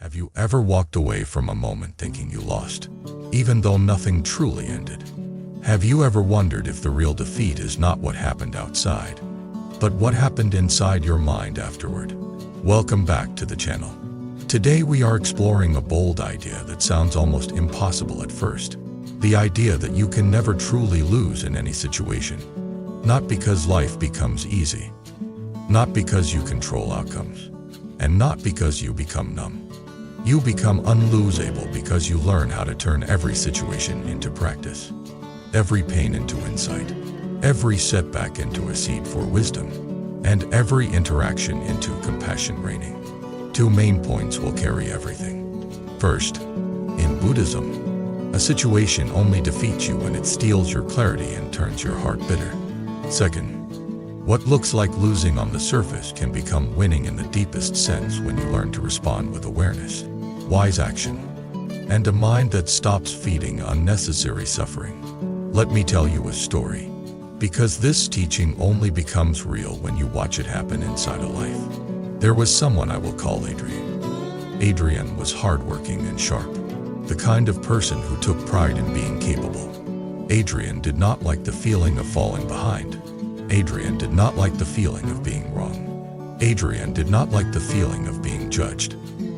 Have you ever walked away from a moment thinking you lost, even though nothing truly ended? Have you ever wondered if the real defeat is not what happened outside, but what happened inside your mind afterward? Welcome back to the channel. Today we are exploring a bold idea that sounds almost impossible at first. The idea that you can never truly lose in any situation. Not because life becomes easy, not because you control outcomes, and not because you become numb. You become unlosable because you learn how to turn every situation into practice, every pain into insight, every setback into a seed for wisdom, and every interaction into compassion reigning. Two main points will carry everything. First, in Buddhism, a situation only defeats you when it steals your clarity and turns your heart bitter. Second, what looks like losing on the surface can become winning in the deepest sense when you learn to respond with awareness, wise action, and a mind that stops feeding unnecessary suffering. Let me tell you a story, because this teaching only becomes real when you watch it happen inside a life. There was someone I will call Adrian. Adrian was hardworking and sharp, the kind of person who took pride in being capable. Adrian did not like the feeling of falling behind. Adrian did not like the feeling of being wrong. Adrian did not like the feeling of being judged.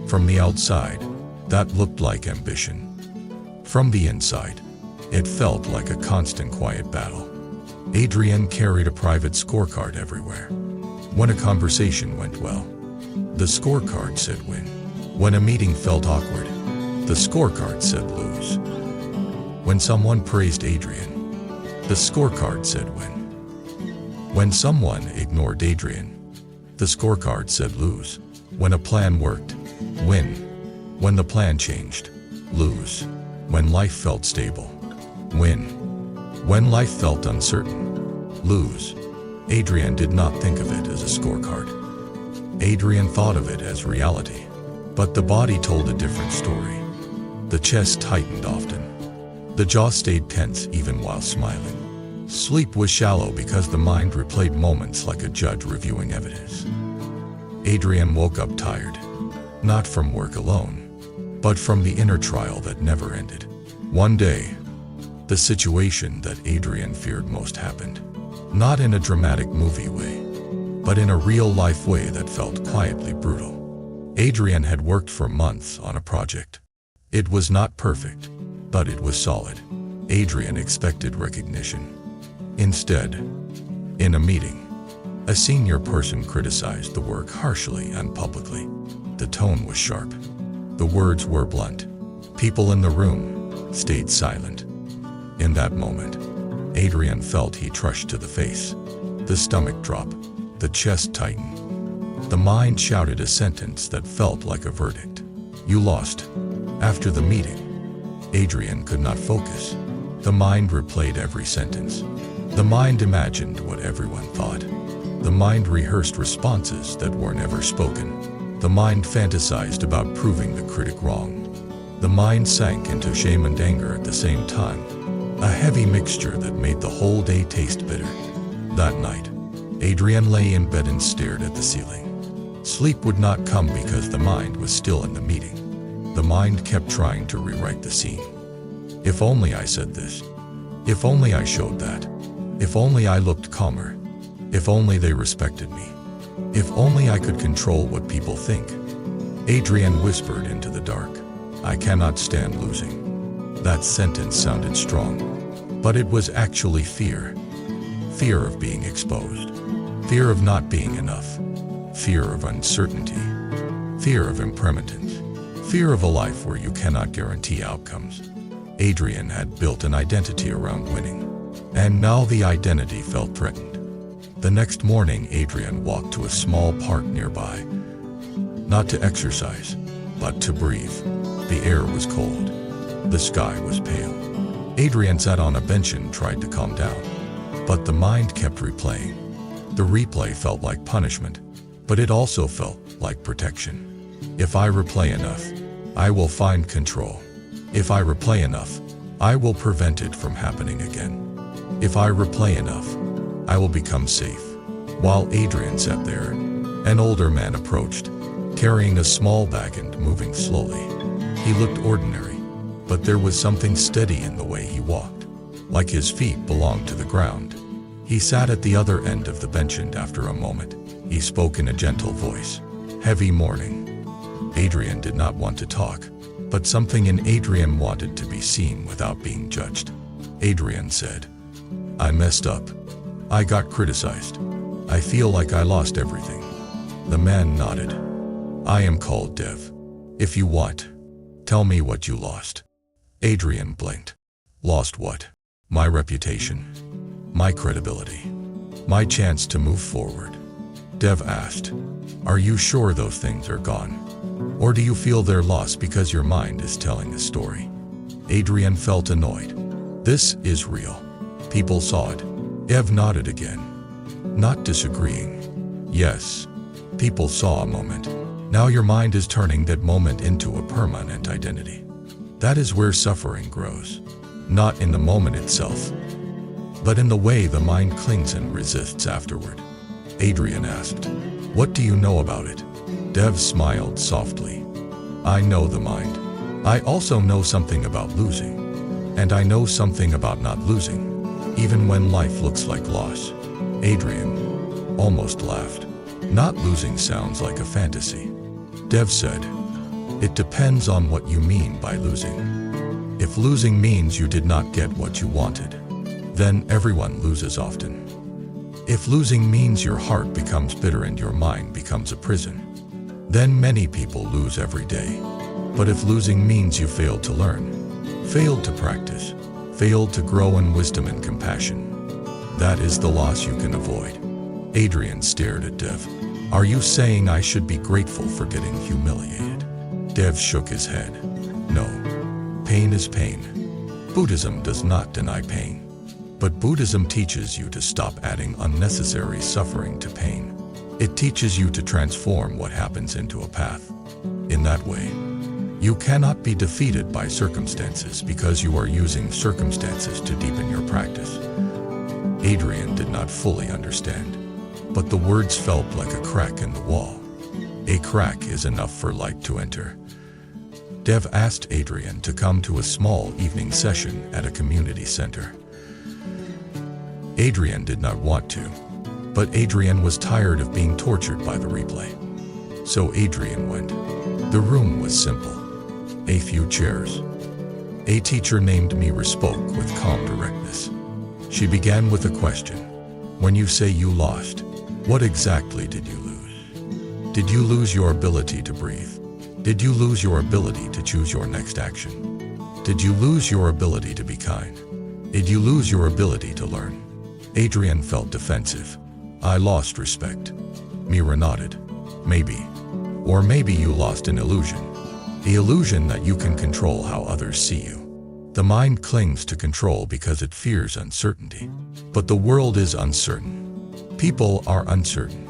From the outside, that looked like ambition. From the inside, it felt like a constant quiet battle. Adrian carried a private scorecard everywhere. When a conversation went well, the scorecard said win. When a meeting felt awkward, the scorecard said lose. When someone praised Adrian, the scorecard said win. When someone ignored Adrian, the scorecard said lose. When a plan worked, win. When the plan changed, lose. When life felt stable, win. When life felt uncertain, lose. Adrian did not think of it as a scorecard. Adrian thought of it as reality. But the body told a different story. The chest tightened often. The jaw stayed tense even while smiling. Sleep was shallow because the mind replayed moments like a judge reviewing evidence. Adrian woke up tired, not from work alone, but from the inner trial that never ended. One day, the situation that Adrian feared most happened. Not in a dramatic movie way, but in a real-life way that felt quietly brutal. Adrian had worked for months on a project. It was not perfect, but it was solid. Adrian expected recognition. Instead, in a meeting, a senior person criticized the work harshly and publicly. The tone was sharp. The words were blunt. People in the room stayed silent. In that moment, Adrian felt he trushed to the face. The stomach drop, the chest tighten. The mind shouted a sentence that felt like a verdict. You lost. After the meeting, Adrian could not focus. The mind replayed every sentence. The mind imagined what everyone thought. The mind rehearsed responses that were never spoken. The mind fantasized about proving the critic wrong. The mind sank into shame and anger at the same time, a heavy mixture that made the whole day taste bitter. That night, Adrian lay in bed and stared at the ceiling. Sleep would not come because the mind was still in the meeting. The mind kept trying to rewrite the scene. If only I said this. If only I showed that. If only I looked calmer. If only they respected me. If only I could control what people think. Adrian whispered into the dark, I cannot stand losing. That sentence sounded strong, but it was actually fear. Fear of being exposed. Fear of not being enough. Fear of uncertainty. Fear of impermanence. Fear of a life where you cannot guarantee outcomes. Adrian had built an identity around winning. And now the identity felt threatened. The next morning, Adrian walked to a small park nearby. Not to exercise, but to breathe. The air was cold. The sky was pale. Adrian sat on a bench and tried to calm down. But the mind kept replaying. The replay felt like punishment, but it also felt like protection. If I replay enough, I will find control. If I replay enough, I will prevent it from happening again. If I replay enough, I will become safe. While Adrian sat there, an older man approached. carrying a small bag and moving slowly. He looked ordinary, but there was something steady in the way he walked, like his feet belonged to the ground. He sat at the other end of the bench and after a moment, he spoke in a gentle voice. Heavy morning. Adrian did not want to talk, but something in Adrian wanted to be seen without being judged. Adrian said, I messed up. I got criticized. I feel like I lost everything. The man nodded. I am called Dev. If you want, tell me what you lost. Adrian blinked. Lost what? My reputation. My credibility. My chance to move forward. Dev asked, are you sure those things are gone? Or do you feel they're lost because your mind is telling a story? Adrian felt annoyed. This is real. People saw it. Dev nodded again, not disagreeing. Yes, people saw a moment. Now your mind is turning that moment into a permanent identity. That is where suffering grows. Not in the moment itself, but in the way the mind clings and resists afterward. Adrian asked, what do you know about it? Dev smiled softly. I know the mind. I also know something about losing. And I know something about not losing, even when life looks like loss. Adrian almost laughed. Not losing sounds like a fantasy. Dev said, it depends on what you mean by losing. If losing means you did not get what you wanted, then everyone loses often. If losing means your heart becomes bitter and your mind becomes a prison, then many people lose every day. But if losing means you failed to learn, failed to practice, failed to grow in wisdom and compassion, that is the loss you can avoid. Adrian stared at Dev. Are you saying I should be grateful for getting humiliated? Dev shook his head. No. Pain is pain. Buddhism does not deny pain. But Buddhism teaches you to stop adding unnecessary suffering to pain. It teaches you to transform what happens into a path. In that way, you cannot be defeated by circumstances because you are using circumstances to deepen your practice. Adrian did not fully understand, but the words felt like a crack in the wall. A crack is enough for light to enter. Dev asked Adrian to come to a small evening session at a community center. Adrian did not want to, but Adrian was tired of being tortured by the replay. So Adrian went. The room was simple. A few chairs. A teacher named Mira spoke with calm directness. She began with a question. When you say you lost, what exactly did you lose? Did you lose your ability to breathe? Did you lose your ability to choose your next action? Did you lose your ability to be kind? Did you lose your ability to learn? Adrian felt defensive. I lost respect. Mira nodded. Maybe. Or maybe you lost an illusion. The illusion that you can control how others see you. The mind clings to control because it fears uncertainty. But the world is uncertain. People are uncertain.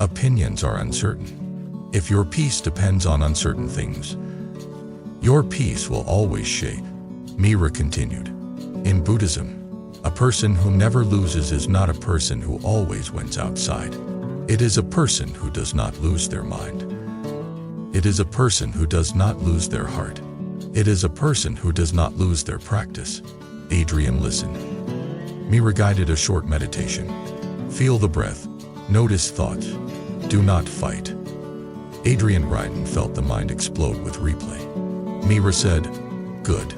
Opinions are uncertain. If your peace depends on uncertain things, your peace will always shake. Mira continued. In Buddhism, a person who never loses is not a person who always wins outside. It is a person who does not lose their mind. It is a person who does not lose their heart. It is a person who does not lose their practice. Adrian listened. Mira guided a short meditation. Feel the breath. Notice thoughts. Do not fight. Adrian Ryden felt the mind explode with replay. Mira said, good.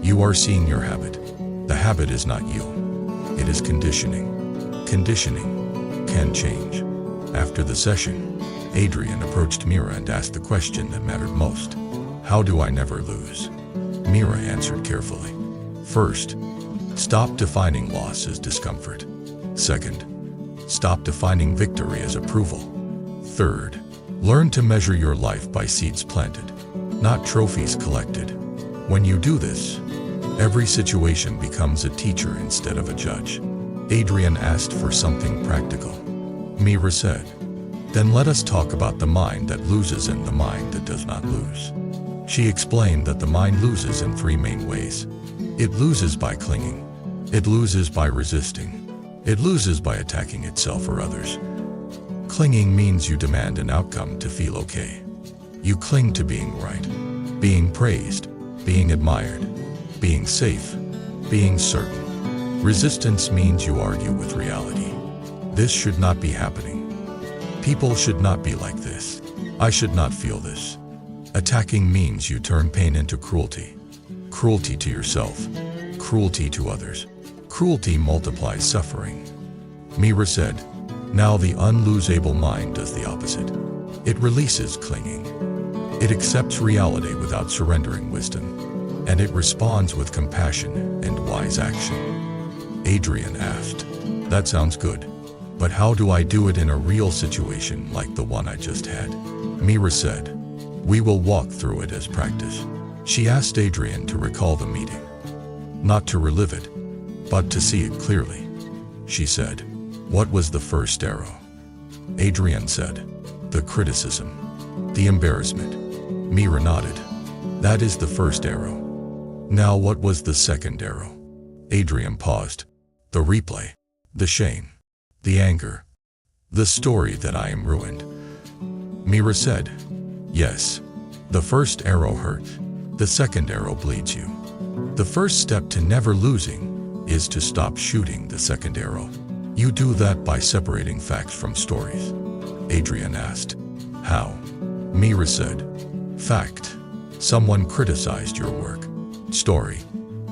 You are seeing your habit. The habit is not you. It is conditioning. Conditioning can change. After the session, Adrian approached Mira and asked the question that mattered most. How do I never lose? Mira answered carefully. First, stop defining loss as discomfort. Second, stop defining victory as approval. Third, learn to measure your life by seeds planted, not trophies collected. When you do this, every situation becomes a teacher instead of a judge. Adrian asked for something practical. Mira said, then let us talk about the mind that loses and the mind that does not lose. She explained that the mind loses in three main ways. It loses by clinging. It loses by resisting. It loses by attacking itself or others. Clinging means you demand an outcome to feel okay. You cling to being right, being praised, being admired, being safe, being certain. Resistance means you argue with reality. This should not be happening. People should not be like this. I should not feel this. Attacking means you turn pain into cruelty. Cruelty to yourself, cruelty to others. Cruelty multiplies suffering. Mira said, now the unlosable mind does the opposite. It releases clinging. It accepts reality without surrendering wisdom. And it responds with compassion and wise action. Adrian asked, that sounds good. But how do I do it in a real situation like the one I just had? Mira said, we will walk through it as practice. She asked Adrian to recall the meeting. Not to relive it, but to see it clearly. She said, what was the first arrow? Adrian said, the criticism, the embarrassment. Mira nodded. That is the first arrow. Now what was the second arrow? Adrian paused. The replay, the shame, the anger, the story that I am ruined. Mira said, yes, the first arrow hurts. The second arrow bleeds you. The first step to never losing is to stop shooting the second arrow. You do that by separating facts from stories. Adrian asked, how? Mira said, fact, someone criticized your work. Story,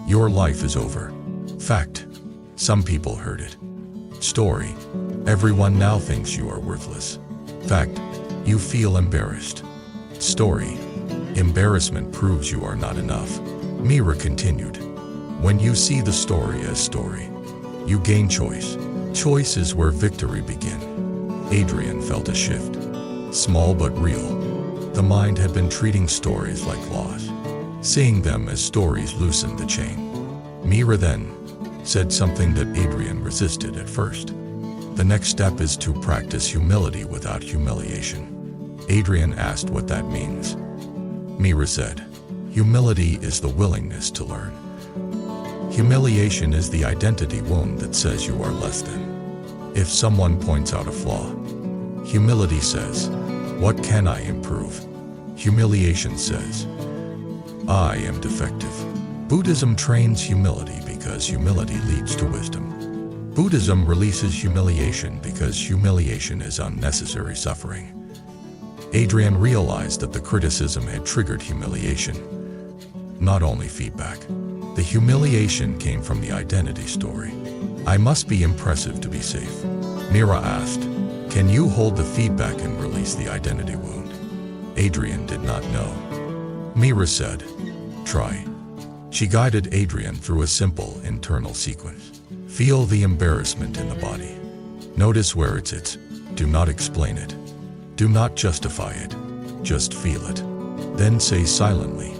your life is over. Fact, some people heard it. Story, everyone now thinks you are worthless. Fact, you feel embarrassed. Story, embarrassment proves you are not enough. Mira continued, when you see the story as story, you gain choice. Choice is where victory begins. Adrian felt a shift, small but real. The mind had been treating stories like laws. Seeing them as stories loosened the chain. Mira then said something that Adrian resisted at first. The next step is to practice humility without humiliation. Adrian asked what that means. Mira said, humility is the willingness to learn. Humiliation is the identity wound that says you are less than. If someone points out a flaw, humility says, what can I improve? Humiliation says, I am defective. Buddhism trains humility because humility leads to wisdom. Buddhism releases humiliation because humiliation is unnecessary suffering. Adrian realized that the criticism had triggered humiliation, not only feedback. The humiliation came from the identity story. I must be impressive to be safe. Mira asked, can you hold the feedback and release the identity wound? Adrian did not know. Mira said, try. She guided Adrian through a simple internal sequence. Feel the embarrassment in the body. Notice where it sits. Do not explain it. Do not justify it. Just feel it. Then say silently,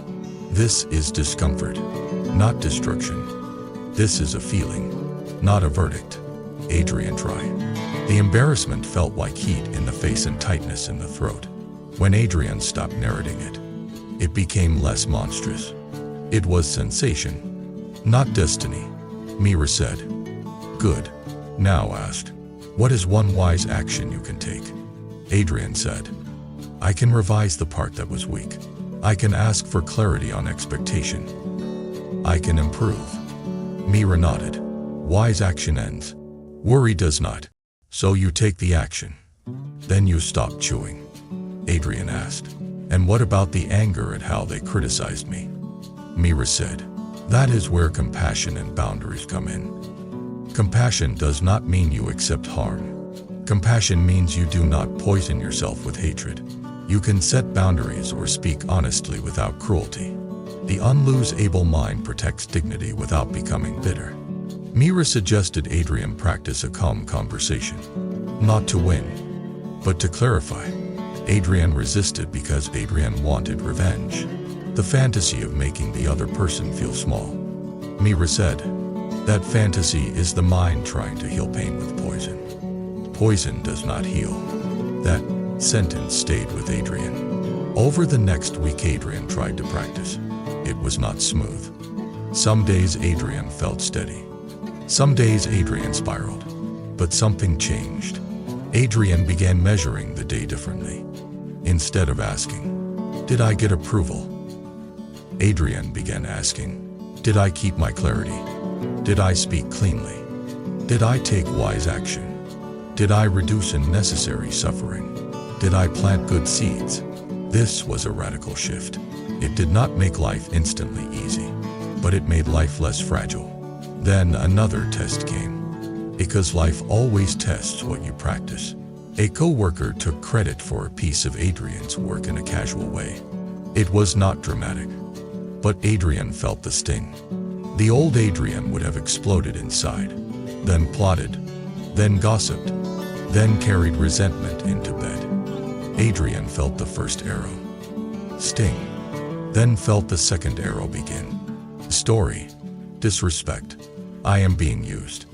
this is discomfort, not destruction. This is a feeling, not a verdict. Adrian tried. The embarrassment felt like heat in the face and tightness in the throat. When Adrian stopped narrating it, it became less monstrous. It was sensation, not destiny. Mira said, good. Now asked, what is one wise action you can take? Adrian said, I can revise the part that was weak. I can ask for clarity on expectation. I can improve. Mira nodded. Wise action ends. Worry does not. So you take the action. Then you stop chewing. Adrian asked, and what about the anger at how they criticized me? Mira said, that is where compassion and boundaries come in. Compassion does not mean you accept harm. Compassion means you do not poison yourself with hatred. You can set boundaries or speak honestly without cruelty. The unlosable mind protects dignity without becoming bitter. Mira suggested Adrian practice a calm conversation. Not to win, but to clarify. Adrian resisted because Adrian wanted revenge. The fantasy of making the other person feel small. Mira said, that fantasy is the mind trying to heal pain with poison. Poison does not heal. That sentence stayed with Adrian. Over the next week, Adrian tried to practice. It was not smooth. Some days Adrian felt steady. Some days Adrian spiraled. But something changed. Adrian began measuring the day differently. Instead of asking, Did I get approval? Adrian began asking. Did I keep my clarity? Did I speak cleanly? Did I take wise action? Did I reduce unnecessary suffering? Did I plant good seeds? This was a radical shift. It did not make life instantly easy, but it made life less fragile. Then another test came. Because life always tests what you practice. A co-worker took credit for a piece of Adrian's work in a casual way. It was not dramatic, but Adrian felt the sting. The old Adrian would have exploded inside, then plotted, then gossiped, then carried resentment into bed. Adrian felt the first arrow sting, then felt the second arrow begin. Story, disrespect. I am being used.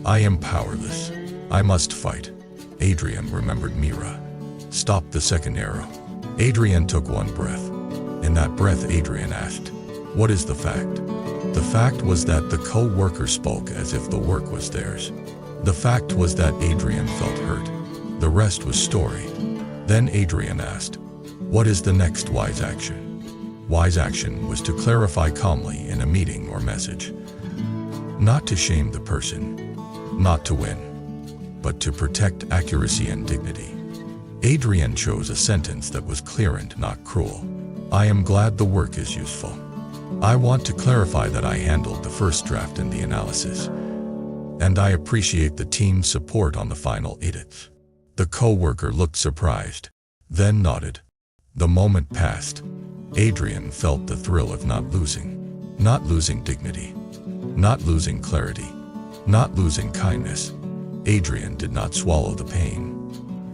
I am powerless. I must fight. Adrian remembered Mira. Stop the second arrow. Adrian took one breath. In that breath, Adrian asked, "What is the fact?" The fact was that the co-worker spoke as if the work was theirs. The fact was that Adrian felt hurt. The rest was story. Then Adrian asked, "What is the next wise action?" Wise action was to clarify calmly in a meeting or message. Not to shame the person, not to win, but to protect accuracy and dignity. Adrian chose a sentence that was clear and not cruel. I am glad the work is useful. I want to clarify that I handled the first draft and the analysis, and I appreciate the team's support on the final edits. The co-worker looked surprised, then nodded. The moment passed. Adrian felt the thrill of not losing dignity, not losing clarity, not losing kindness. Adrian did not swallow the pain,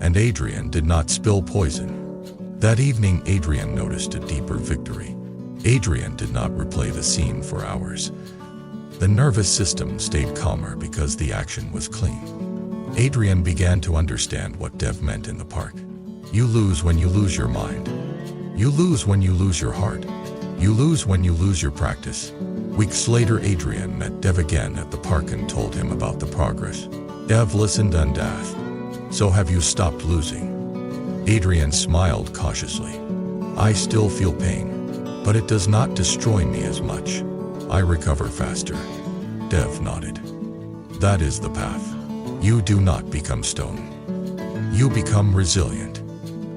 and Adrian did not spill poison. That evening, Adrian noticed a deeper victory. Adrian did not replay the scene for hours. The nervous system stayed calmer because the action was clean. Adrian began to understand what Dev meant in the park. You lose when you lose your mind. You lose when you lose your heart. You lose when you lose your practice. Weeks later, Adrian met Dev again at the park and told him about the progress. Dev listened and asked, "So have you stopped losing?" Adrian smiled cautiously. "I still feel pain, but it does not destroy me as much. I recover faster." Dev nodded. That is the path. You do not become stone. You become resilient.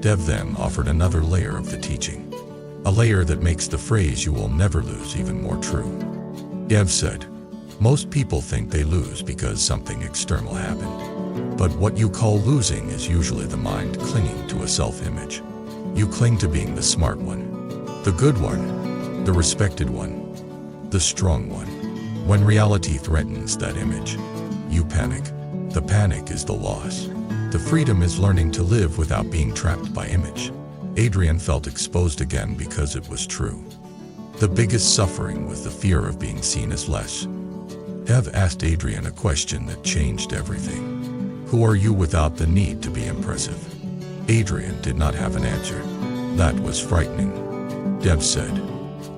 Dev then offered another layer of the teaching. A layer that makes the phrase "you will never lose" even more true. Dev said, most people think they lose because something external happened. But what you call losing is usually the mind clinging to a self-image. You cling to being the smart one, the good one, the respected one, the strong one. When reality threatens that image, you panic. The panic is the loss. The freedom is learning to live without being trapped by image. Adrian felt exposed again because it was true. The biggest suffering was the fear of being seen as less. Dev asked Adrian a question that changed everything. Who are you without the need to be impressive? Adrian did not have an answer. That was frightening. Dev said,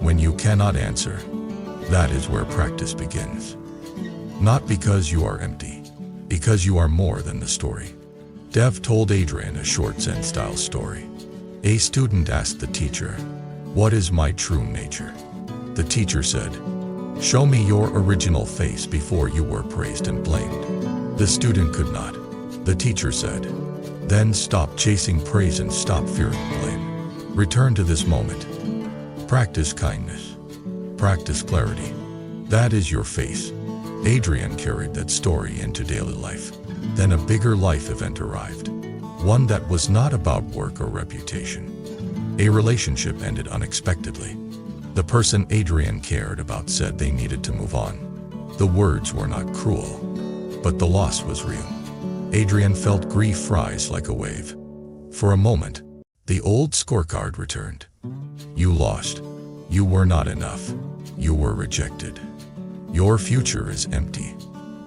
when you cannot answer, that is where practice begins. Not because you are empty, because you are more than the story. Dev told Adrian a short Zen-style story. A student asked the teacher, "What is my true nature?" The teacher said, "Show me your original face before you were praised and blamed." The student could not. The teacher said, "Then stop chasing praise and stop fearing blame. Return to this moment. Practice kindness. Practice clarity. That is your face." Adrian carried that story into daily life. Then a bigger life event arrived. One that was not about work or reputation. A relationship ended unexpectedly. The person Adrian cared about said they needed to move on. The words were not cruel, but the loss was real. Adrian felt grief rise like a wave. For a moment, the old scorecard returned. You lost. You were not enough. You were rejected. Your future is empty.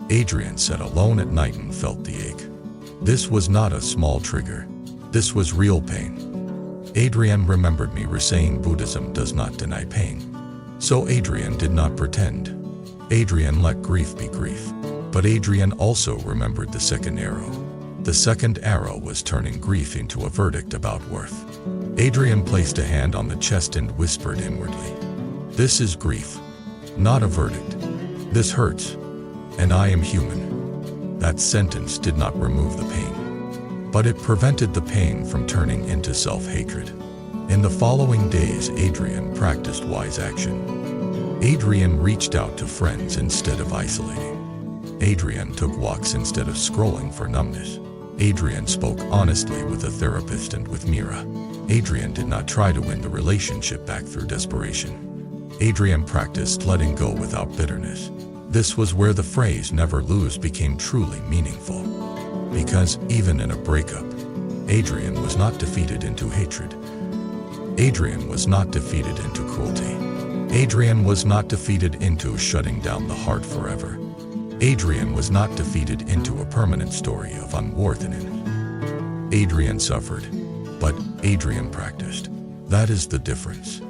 Adrian sat alone at night and felt the ache. This was not a small trigger. This was real pain. Adrian remembered Mira saying Buddhism does not deny pain. So Adrian did not pretend. Adrian let grief be grief. But Adrian also remembered the second arrow. The second arrow was turning grief into a verdict about worth. Adrian placed a hand on the chest and whispered inwardly, "This is grief, not a verdict. This hurts, and I am human." That sentence did not remove the pain, but it prevented the pain from turning into self-hatred. In the following days, Adrian practiced wise action. Adrian reached out to friends instead of isolating. Adrian took walks instead of scrolling for numbness. Adrian spoke honestly with a therapist and with Mira. Adrian did not try to win the relationship back through desperation. Adrian practiced letting go without bitterness. This was where the phrase "never lose" became truly meaningful. Because even in a breakup, Adrian was not defeated into hatred. Adrian was not defeated into cruelty. Adrian was not defeated into shutting down the heart forever. Adrian was not defeated into a permanent story of unworthiness. Adrian suffered, but Adrian practiced. That is the difference.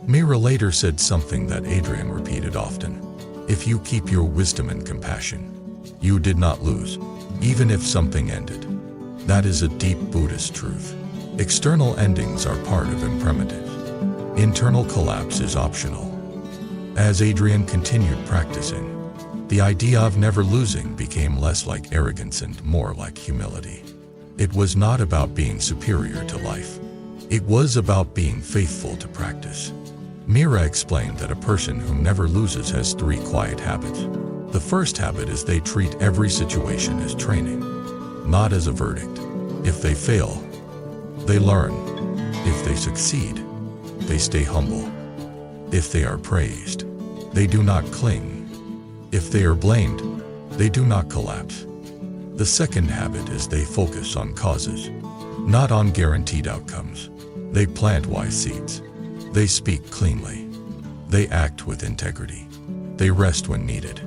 Mira later said something that Adrian repeated often. If you keep your wisdom and compassion, you did not lose, even if something ended. That is a deep Buddhist truth. External endings are part of impermanence. Internal collapse is optional. As Adrian continued practicing, the idea of never losing became less like arrogance and more like humility. It was not about being superior to life. It was about being faithful to practice. Mira explained that a person who never loses has 3 quiet habits. The first habit is they treat every situation as training, not as a verdict. If they fail, they learn. If they succeed, they stay humble. If they are praised, they do not cling. If they are blamed, they do not collapse. The second habit is they focus on causes, not on guaranteed outcomes. They plant wise seeds. They speak cleanly. They act with integrity. They rest when needed.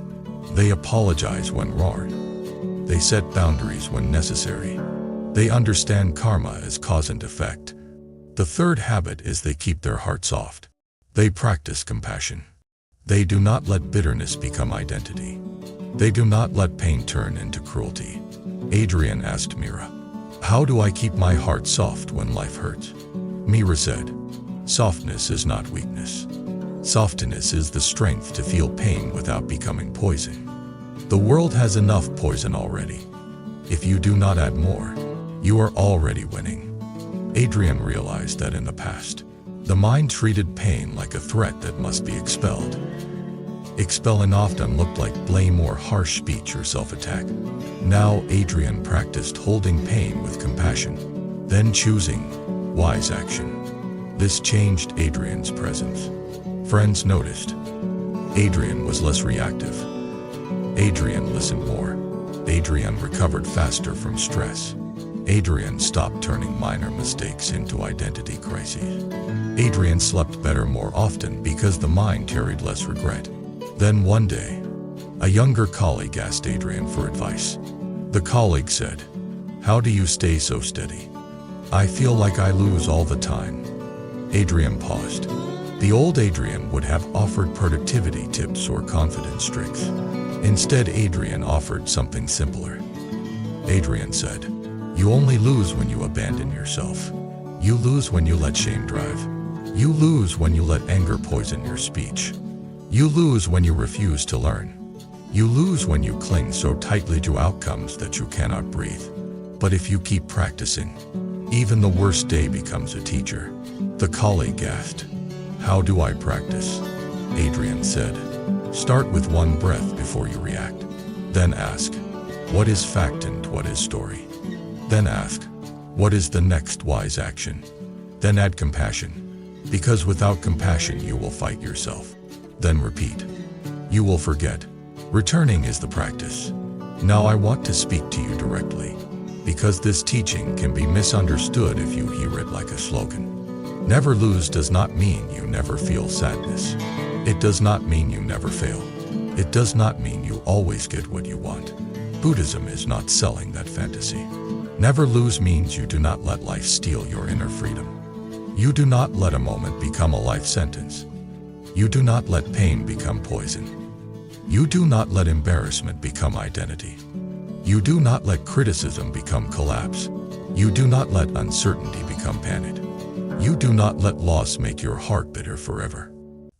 They apologize when wrong. They set boundaries when necessary. They understand karma as cause and effect. The third habit is they keep their heart soft. They practice compassion. They do not let bitterness become identity. They do not let pain turn into cruelty. Adrian asked Mira, "How do I keep my heart soft when life hurts?" Mira said, "Softness is not weakness. Softness is the strength to feel pain without becoming poison. The world has enough poison already. If you do not add more, you are already winning." Adrian realized that in the past, the mind treated pain like a threat that must be expelled. Expelling often looked like blame or harsh speech or self-attack. Now Adrian practiced holding pain with compassion, then choosing wise action. This changed Adrian's presence. Friends noticed. Adrian was less reactive. Adrian listened more. Adrian recovered faster from stress. Adrian stopped turning minor mistakes into identity crises. Adrian slept better more often because the mind carried less regret. Then one day, a younger colleague asked Adrian for advice. The colleague said, "How do you stay so steady? I feel like I lose all the time." Adrian paused. The old Adrian would have offered productivity tips or confidence tricks. Instead, Adrian offered something simpler. Adrian said, "You only lose when you abandon yourself. You lose when you let shame drive. You lose when you let anger poison your speech. You lose when you refuse to learn. You lose when you cling so tightly to outcomes that you cannot breathe. But if you keep practicing, even the worst day becomes a teacher." The colleague asked, "How do I practice?" Adrian said, "Start with one breath before you react. Then ask, what is fact and what is story? Then ask, what is the next wise action? Then add compassion, because without compassion you will fight yourself. Then repeat. You will forget. Returning is the practice. Now I want to speak to you directly, because this teaching can be misunderstood if you hear it like a slogan. Never lose does not mean you never feel sadness. It does not mean you never fail. It does not mean you always get what you want. Buddhism is not selling that fantasy. Never lose means you do not let life steal your inner freedom. You do not let a moment become a life sentence. You do not let pain become poison. You do not let embarrassment become identity. You do not let criticism become collapse. You do not let uncertainty become panic. You do not let loss make your heart bitter forever.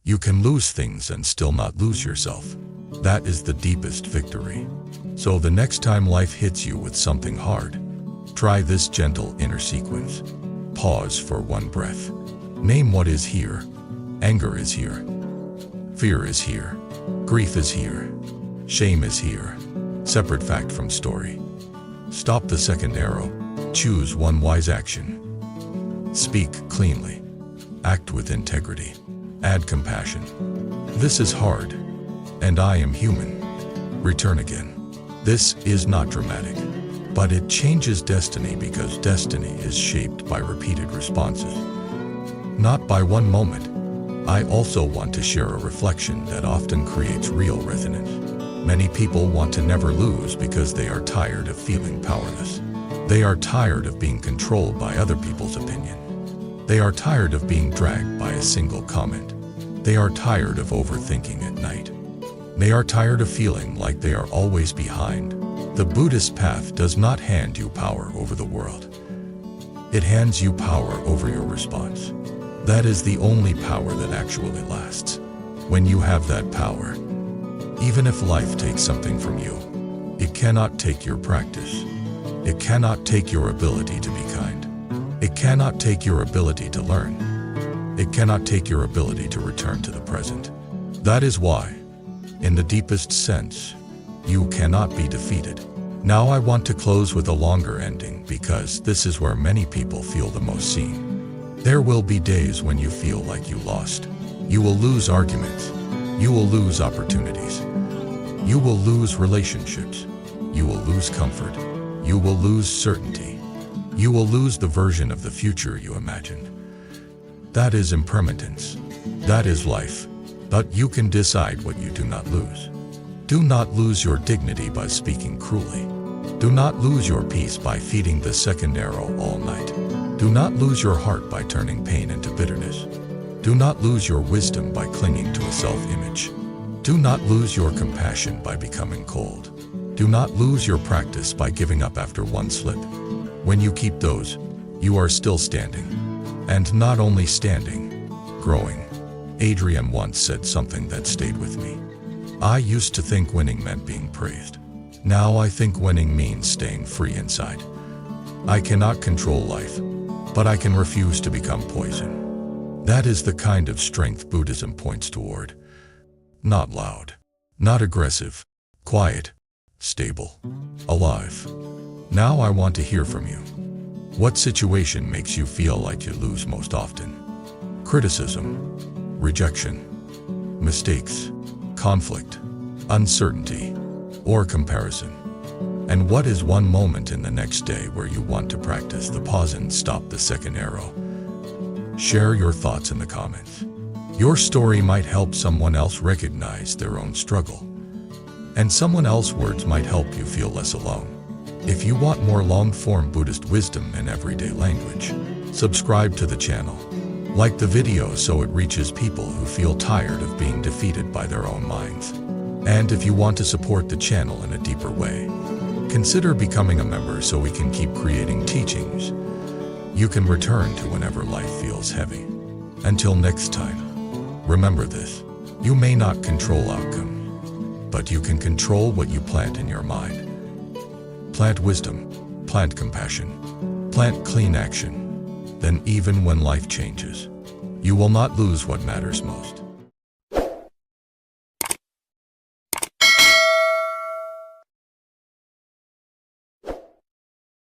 You can lose things and still not lose yourself. That is the deepest victory. So the next time life hits you with something hard, try this gentle inner sequence. Pause for one breath. Name what is here. Anger is here. Fear is here. Grief is here. Shame is here. Separate fact from story. Stop the second arrow. Choose one wise action. Speak cleanly. Act with integrity. Add compassion. This is hard, and I am human. Return again. This is not dramatic, but it changes destiny because destiny is shaped by repeated responses, not by one moment. I also want to share a reflection that often creates real resonance. Many people want to never lose because they are tired of feeling powerless. They are tired of being controlled by other people's opinion. They are tired of being dragged by a single comment. They are tired of overthinking at night. They are tired of feeling like they are always behind. The Buddhist path does not hand you power over the world. It hands you power over your response. That is the only power that actually lasts. When you have that power, even if life takes something from you, it cannot take your practice. It cannot take your ability to be kind. It cannot take your ability to learn. It cannot take your ability to return to the present. That is why, in the deepest sense, you cannot be defeated. Now I want to close with a longer ending because this is where many people feel the most seen. There will be days when you feel like you lost. You will lose arguments. You will lose opportunities. You will lose relationships. You will lose comfort. You will lose certainty. You will lose the version of the future you imagined. That is impermanence. That is life. But you can decide what you do not lose. Do not lose your dignity by speaking cruelly. Do not lose your peace by feeding the second arrow all night. Do not lose your heart by turning pain into bitterness. Do not lose your wisdom by clinging to a self-image. Do not lose your compassion by becoming cold. Do not lose your practice by giving up after one slip. When you keep those, you are still standing. And not only standing, growing. Adrian once said something that stayed with me. I used to think winning meant being praised. Now I think winning means staying free inside. I cannot control life, but I can refuse to become poison. That is the kind of strength Buddhism points toward. Not loud, not aggressive, quiet, stable, alive. Now I want to hear from you. What situation makes you feel like you lose most often? Criticism, rejection, mistakes, conflict, uncertainty, or comparison? And what is one moment in the next day where you want to practice the pause and stop the second arrow? Share your thoughts in the comments. Your story might help someone else recognize their own struggle. And someone else's words might help you feel less alone. If you want more long-form Buddhist wisdom in everyday language, subscribe to the channel. Like the video so it reaches people who feel tired of being defeated by their own minds. And if you want to support the channel in a deeper way, consider becoming a member so we can keep creating teachings you can return to whenever life feels heavy. Until next time, remember this: you may not control outcome, but you can control what you plant in your mind. Plant wisdom, plant compassion, plant clean action. Then even when life changes, you will not lose what matters most.